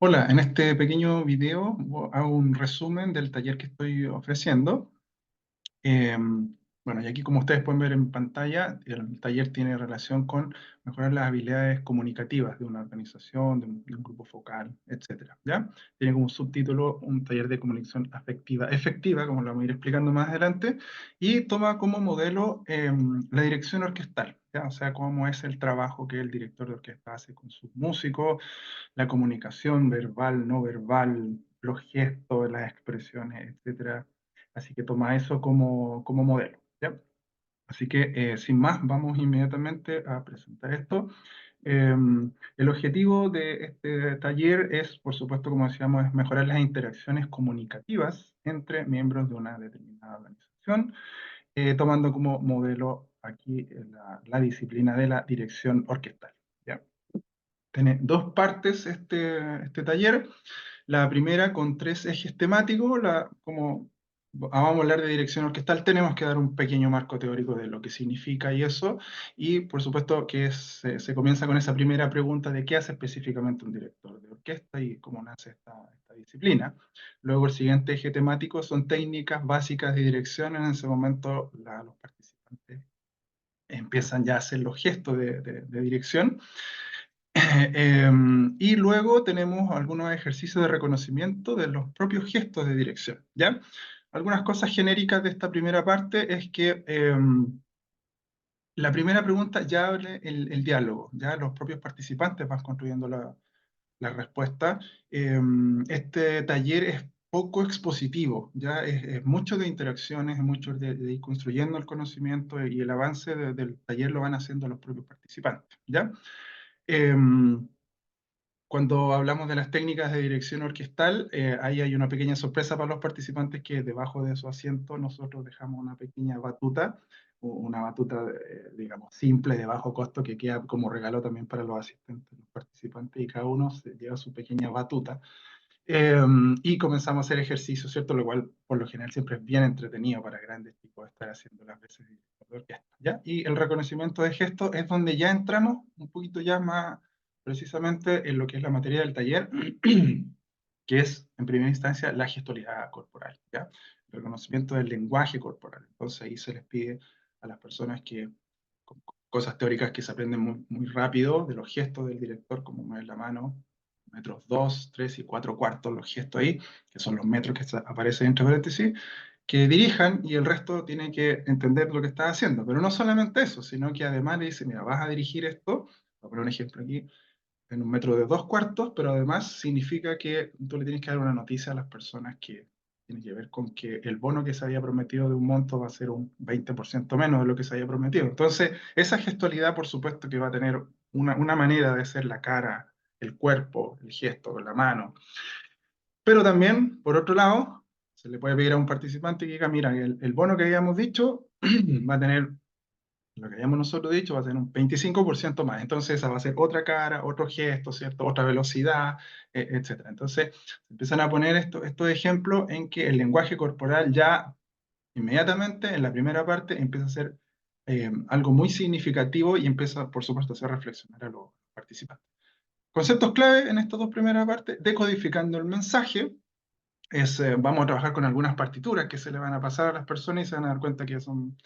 Hola, en este pequeño video hago un resumen del taller que estoy ofreciendo. Bueno, y aquí como ustedes pueden ver en pantalla, el taller tiene relación con mejorar las habilidades comunicativas de una organización, de un grupo focal, etcétera, ¿ya? Tiene como subtítulo un taller de comunicación afectiva efectiva, como lo vamos a ir explicando más adelante, y toma como modelo la dirección orquestal, ¿ya? O sea, cómo es el trabajo que el director de orquesta hace con sus músicos, la comunicación verbal, no verbal, los gestos, las expresiones, etcétera. Así que toma eso como modelo, ¿ya? Así que, sin más, vamos inmediatamente a presentar esto. Eh, el objetivo de este taller es, por supuesto, como decíamos, es mejorar las interacciones comunicativas entre miembros de una determinada organización, tomando como modelo aquí la disciplina de la dirección orquestal, ¿ya? Tiene dos partes este taller. La primera con tres ejes temáticos. Como vamos a hablar de dirección orquestal, tenemos que dar un pequeño marco teórico de lo que significa y eso. Y por supuesto que se comienza con esa primera pregunta de qué hace específicamente un director de orquesta y cómo nace esta disciplina. Luego el siguiente eje temático son técnicas básicas de dirección. En ese momento los participantes empiezan ya a hacer los gestos de dirección. Y luego tenemos algunos ejercicios de reconocimiento de los propios gestos de dirección, ¿ya? Algunas cosas genéricas de esta primera parte es que la primera pregunta ya abre el diálogo, ya los propios participantes van construyendo la respuesta. Este taller es poco expositivo, ya es mucho de interacciones, es mucho de ir construyendo el conocimiento y el avance del taller lo van haciendo los propios participantes, ¿ya? Em, Cuando hablamos de las técnicas de dirección orquestal, ahí hay una pequeña sorpresa para los participantes que debajo de su asiento nosotros dejamos una pequeña batuta, una batuta, digamos, simple, de bajo costo, que queda como regalo también para los asistentes, los participantes, y cada uno se lleva su pequeña batuta. Eh, y comenzamos a hacer ejercicio, ¿cierto? Lo cual, por lo general, siempre es bien entretenido para grandes tipos estar haciendo las veces de director de orquesta, ¿ya? Y el reconocimiento de gestos es donde ya entramos un poquito ya más precisamente en lo que es la materia del taller, que es, en primera instancia, la gestualidad corporal, ¿ya? El reconocimiento del lenguaje corporal. Entonces ahí se les pide a las personas que, con cosas teóricas que se aprenden muy rápido, de los gestos del director, como mover la mano, metros 2, 3 y 4 cuartos, los gestos ahí, que son los metros que aparecen entre paréntesis, que dirijan y el resto tiene que entender lo que está haciendo. Pero no solamente eso, sino que además le dice, mira, vas a dirigir esto, voy a poner un ejemplo aquí, en un metro de 2 cuartos, pero además significa que tú le tienes que dar una noticia a las personas que tiene que ver con que el bono que se había prometido de un monto va a ser un 20% menos de lo que se había prometido. Entonces, esa gestualidad, por supuesto, que va a tener una manera de ser la cara, el cuerpo, el gesto con la mano. Pero también, por otro lado, se le puede pedir a un participante que diga, mira, el bono que habíamos dicho va a tener lo que habíamos nosotros dicho va a ser un 25% más. Entonces esa va a ser otra cara, otro gesto, ¿cierto? Otra velocidad, etcétera. Entonces se empiezan a poner estos ejemplos en que el lenguaje corporal ya inmediatamente en la primera parte empieza a ser algo muy significativo y empieza, por supuesto, a hacer reflexionar a los participantes. Conceptos clave en estas dos primeras partes, decodificando el mensaje, vamos a trabajar con algunas partituras que se le van a pasar a las personas y se van a dar cuenta que son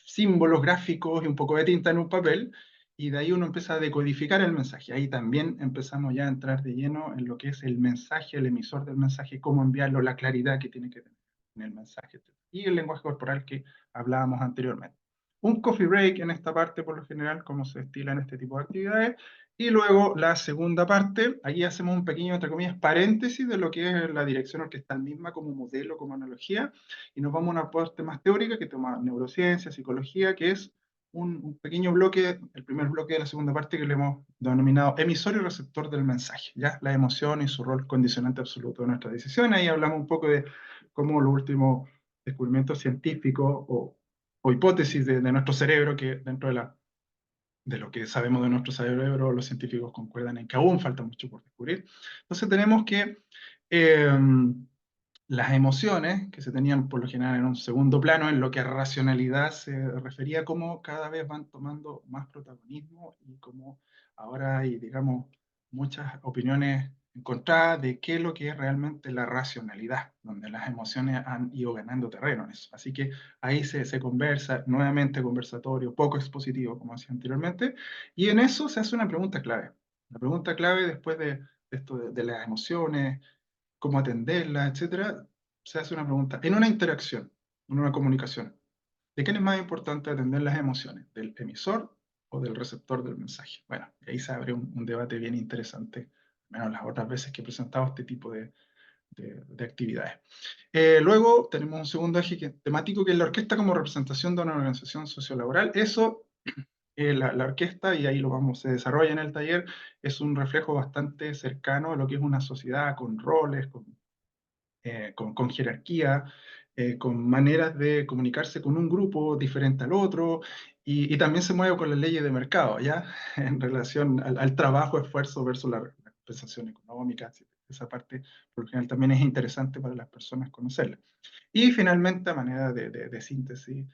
símbolos gráficos y un poco de tinta en un papel, y de ahí uno empieza a decodificar el mensaje. Ahí también empezamos ya a entrar de lleno en lo que es el mensaje, el emisor del mensaje, cómo enviarlo, la claridad que tiene que tener en el mensaje, y el lenguaje corporal que hablábamos anteriormente. Un coffee break en esta parte, por lo general, como se estila en este tipo de actividades, y luego la segunda parte, ahí hacemos un pequeño, entre comillas, paréntesis de lo que es la dirección orquestal misma como modelo, como analogía, y nos vamos a una parte más teórica que toma neurociencia, psicología, que es un pequeño bloque, el primer bloque de la segunda parte que le hemos denominado emisor y receptor del mensaje, ¿ya? La emoción y su rol condicionante absoluto de nuestras decisiones. Ahí hablamos un poco de cómo los últimos descubrimientos científicos o hipótesis de nuestro cerebro, que dentro de lo que sabemos de nuestro cerebro, los científicos concuerdan en que aún falta mucho por descubrir. Entonces tenemos que eh, las emociones, que se tenían por lo general en un segundo plano, en lo que a racionalidad se refería, como cada vez van tomando más protagonismo y como ahora hay, digamos, muchas opiniones encontrada de qué es lo que es realmente la racionalidad, donde las emociones han ido ganando terreno en eso. Así que ahí se conversa, nuevamente conversatorio, poco expositivo, como decía anteriormente, y en eso se hace una pregunta clave. La pregunta clave después de esto de las emociones, cómo atenderlas, etcétera, se hace una pregunta en una interacción, en una comunicación. ¿De quién es más importante atender las emociones? ¿Del emisor o del receptor del mensaje? Bueno, y ahí se abre un debate bien interesante, al menos las otras veces que he presentado este tipo de actividades. Luego tenemos un segundo eje temático que es la orquesta como representación de una organización sociolaboral. Eso, la orquesta, y ahí lo vamos, se desarrolla en el taller, es un reflejo bastante cercano a lo que es una sociedad con roles, con jerarquía, con maneras de comunicarse con un grupo diferente al otro, y también se mueve con las leyes de mercado, ¿ya? En relación al trabajo, esfuerzo versus la compensación económica. Esa parte, por lo general, también es interesante para las personas conocerla. Y finalmente, a manera de síntesis,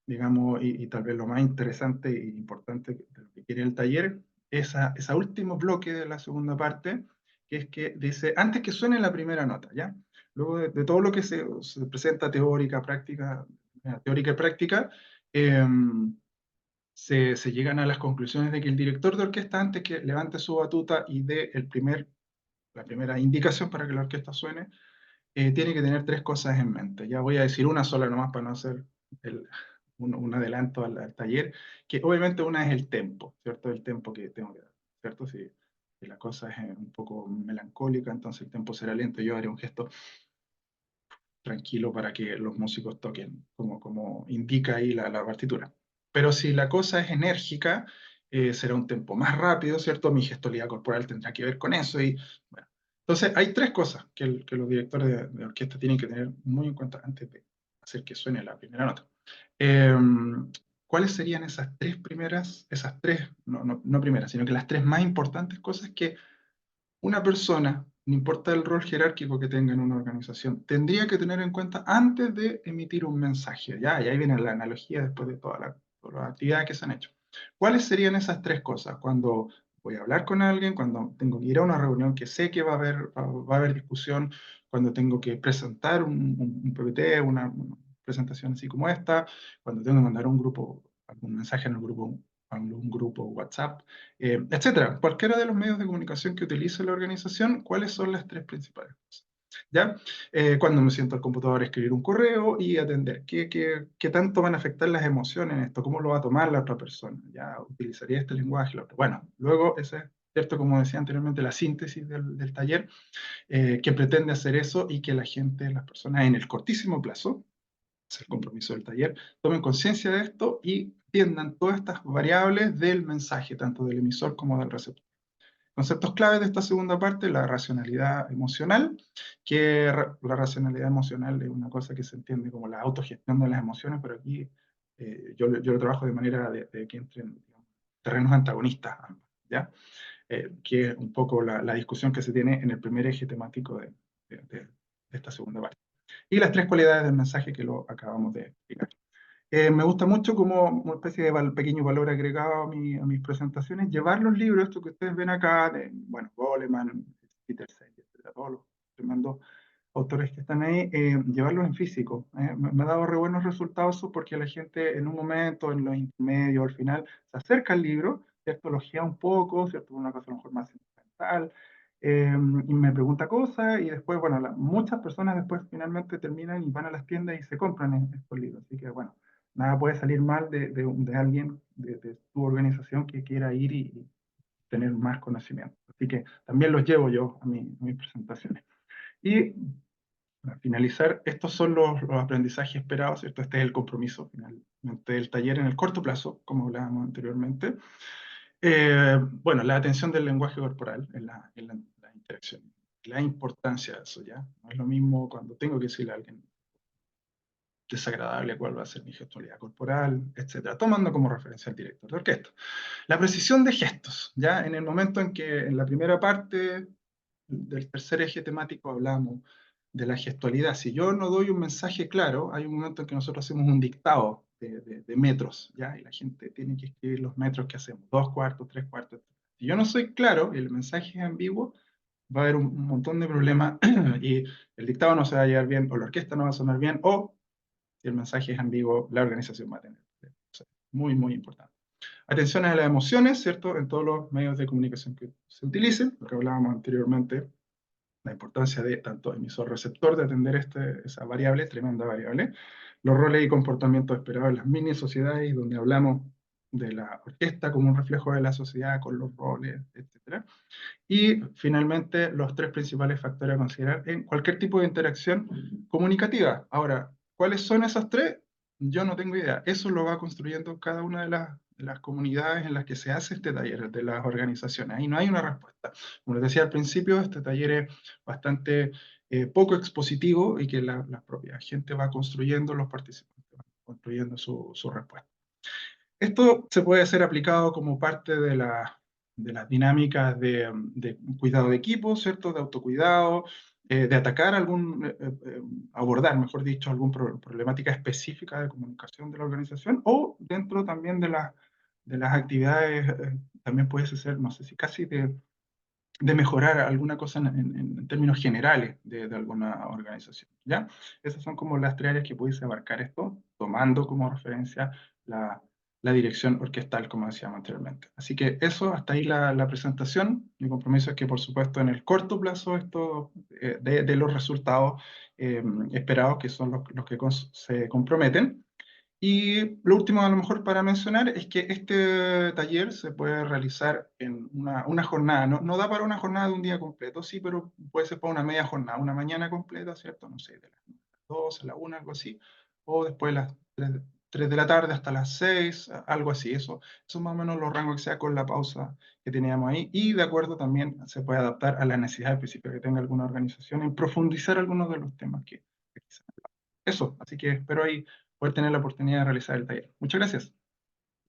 digamos, y tal vez lo más interesante e importante de lo que quiere el taller, ese último bloque de la segunda parte, que es que dice, antes que suene la primera nota, ¿ya? Luego de todo lo que se presenta teórica y práctica, eh, se llegan a las conclusiones de que el director de orquesta, antes que levante su batuta y dé la primera indicación para que la orquesta suene, tiene que tener tres cosas en mente. Ya voy a decir una sola nomás para no hacer el- un adelanto al taller, que obviamente una es el tempo, ¿cierto? El tempo que tengo que dar, ¿cierto? Si la cosa es un poco melancólica, entonces el tempo será lento. Yo haré un gesto tranquilo para que los músicos toquen, como indica ahí la partitura. Pero si la cosa es enérgica, será un tempo más rápido, ¿cierto? Mi gestualidad corporal tendrá que ver con eso. Y, bueno. Entonces, hay tres cosas que los directores de orquesta tienen que tener muy en cuenta antes de hacer que suene la primera nota. Eh, ¿Cuáles serían esas tres primeras, no primeras, sino que las tres más importantes cosas que una persona, no importa el rol jerárquico que tenga en una organización, tendría que tener en cuenta antes de emitir un mensaje? ¿Ya? Y ahí viene la analogía después de todas las actividades que se han hecho. ¿Cuáles serían esas tres cosas? Cuando voy a hablar con alguien, cuando tengo que ir a una reunión que sé que va a haber discusión, cuando tengo que presentar un PPT, una presentación así como esta, cuando tengo que mandar algún mensaje en el grupo, algún grupo WhatsApp, etcétera. Cualquiera de los medios de comunicación que utilice la organización, ¿cuáles son las tres principales cosas? ¿Ya? Cuando me siento al computador a escribir un correo y atender, ¿qué tanto van a afectar las emociones en esto? ¿Cómo lo va a tomar la otra persona? ¿Ya? ¿Utilizaría este lenguaje? Bueno, luego, ese es, ¿cierto? Como decía anteriormente, la síntesis del taller, que pretende hacer eso y que la gente, las personas en el cortísimo plazo, es el compromiso del taller, tomen conciencia de esto y entiendan todas estas variables del mensaje, tanto del emisor como del receptor. Conceptos claves de esta segunda parte: la racionalidad emocional, la racionalidad emocional es una cosa que se entiende como la autogestión de las emociones, pero aquí yo lo trabajo de manera de que entren, digamos, terrenos antagonistas ambas, ¿ya? Que es un poco la discusión que se tiene en el primer eje temático de esta segunda parte. Y las tres cualidades del mensaje que lo acabamos de explicar. Me gusta mucho como una especie de pequeño valor agregado a mis presentaciones, llevar los libros, estos que ustedes ven acá, de, bueno, Goleman, Peter Senge, etcétera, todos los tremendos autores que están ahí, llevarlos en físico. Me ha dado re buenos resultados eso, porque la gente en un momento, en los intermedios, al final, se acerca al libro, ¿cierto? Logea un poco, ¿cierto? Una cosa a lo mejor más sentimental, y me pregunta cosas, y después, bueno, muchas personas después finalmente terminan y van a las tiendas y se compran estos libros. Así que, bueno, nada puede salir mal de alguien de tu organización que quiera ir y tener más conocimiento. Así que también los llevo yo a mis presentaciones. Y para finalizar, estos son los aprendizajes esperados, ¿cierto? Este es el compromiso finalmente del taller en el corto plazo, como hablábamos anteriormente. Bueno, la atención del lenguaje corporal en la interacción, la importancia de eso, ¿ya? No es lo mismo cuando tengo que decirle a alguien desagradable cuál va a ser mi gestualidad corporal, etcétera, tomando como referencia al director de orquesta. La precisión de gestos, ¿ya? En el momento en que en la primera parte del tercer eje temático hablamos de la gestualidad. Si yo no doy un mensaje claro, hay un momento en que nosotros hacemos un dictado de metros, ¿ya? Y la gente tiene que escribir los metros que hacemos, 2 cuartos, 3 cuartos. Si yo no soy claro y el mensaje es ambiguo, va a haber un montón de problemas y el dictado no se va a llevar bien, o la orquesta no va a sonar bien, o si el mensaje es ambiguo, la organización va a tener. O sea, muy, muy importante. Atención a las emociones, ¿cierto? En todos los medios de comunicación que se utilicen, lo que hablábamos anteriormente, la importancia de tanto emisor-receptor de atender esa variable, tremenda variable, los roles y comportamientos esperados en las mini sociedades, donde hablamos de la orquesta como un reflejo de la sociedad, con los roles, etc. Y finalmente, los tres principales factores a considerar en cualquier tipo de interacción comunicativa. Ahora, ¿cuáles son esos tres? Yo no tengo idea. Eso lo va construyendo cada una de las comunidades en las que se hace este taller, de las organizaciones. Ahí no hay una respuesta. Como les decía al principio, este taller es bastante poco expositivo y que la propia gente va construyendo, los participantes van construyendo su respuesta. Esto se puede ser aplicado como parte de las dinámicas de cuidado de equipo, ¿cierto? De autocuidado, de atacar abordar, mejor dicho, alguna problemática específica de comunicación de la organización, o dentro también de las actividades, también puede ser, no sé si casi de mejorar alguna cosa en términos generales de alguna organización, ¿ya? Esas son como las tres áreas que pudiese abarcar esto, tomando como referencia la dirección orquestal, como decíamos anteriormente. Así que eso, hasta ahí la presentación. Mi compromiso es que, por supuesto, en el corto plazo, esto de los resultados esperados, que son los que se comprometen, y lo último, a lo mejor para mencionar, es que este taller se puede realizar en una jornada. No, no da para una jornada de un día completo, sí, pero puede ser para una media jornada, una mañana completa, ¿cierto? No sé, de las 2 a la 1, algo así, o después de las 3 de la tarde hasta las 6, algo así. Eso más o menos los rangos que sea con la pausa que teníamos ahí. Y de acuerdo también se puede adaptar a las necesidades específicas que tenga alguna organización en profundizar algunos de los temas que quizás. Eso, así que espero ahí poder tener la oportunidad de realizar el taller. Muchas gracias.